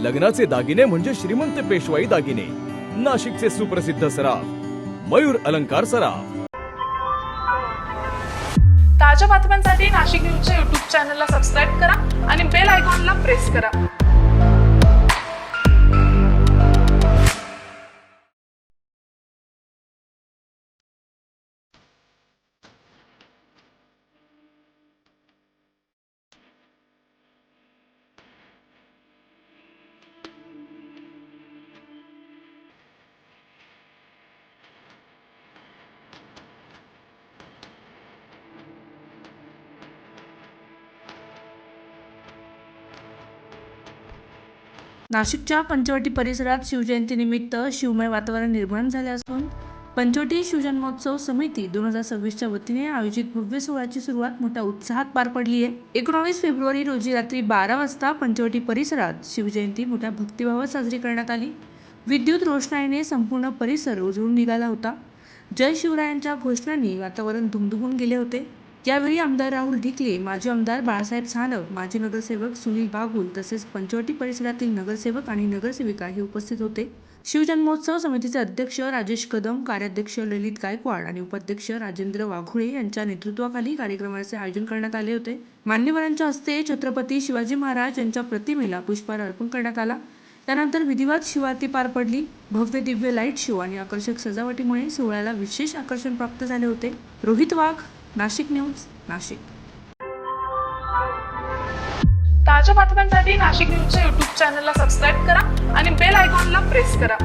लग्नाचे दागिने म्हणजे श्रीमंत पेशवाई दागिने, नाशिकचे सुप्रसिद्ध सराफ मयूर अलंकार सराफ। ताज्या बातम्यांसाठी नाशिक न्यूजच्या YouTube चॅनलला सबस्क्राईब करा आणि बेल आयकॉनला प्रेस करा। नाशिकच्या पंचवटी परिसरात शिवजयंतीनिमित्त शिवमय वातावरण निर्माण झाले असून पंचवटी शिवजन्मोत्सव समिती 2026च्या वतीने आयोजित भव्य सोहळ्याची सुरुवात मोठ्या उत्साहात पार पडली आहे। 19 फेब्रुवारी रोजी रात्री 12 वाजता पंचवटी परिसरात शिवजयंती मोठ्या भक्तिभावात साजरी करण्यात आली। विद्युत रोषणाईने संपूर्ण परिसर उजळून निघाला होता। जय शिवरायांच्या घोषणांनी वातावरण दुमदुमून गेले होते। यावेळी आमदार राहुल ढिकले, माजी आमदार बाळासाहेब सानप, माजी नगरसेवक सुनील बागुल तसेच पंचवटी परिसरातील नगरसेवक आणि नगरसेविका हे उपस्थित होते। शिवजन्मोत्सव समितीचे अध्यक्ष राजेश कदम, कार्याध्यक्ष ललित गायकवाड आणि उपाध्यक्ष राजेंद्र वाघुळे यांच्या नेतृत्वाखाली कार्यक्रमाचे आयोजन करण्यात आले होते। मान्यवरांच्या हस्ते छत्रपती शिवाजी महाराज यांच्या प्रतिमेला पुष्पहार अर्पण करण्यात आला। त्यानंतर विधिवत शिवआरती पार पडली। भव्य दिव्य लाईट शो आणि आकर्षक सजावटीमुळे सोहळ्याला विशेष आकर्षण प्राप्त झाले होते। रोहित वाघ, नाशिक न्यूज, नाशिक। ताज्या बातम्यांसाठी नाशिक न्यूजच्या YouTube चॅनलला सबस्क्राईब करा आणि बेल आयकॉनला प्रेस करा।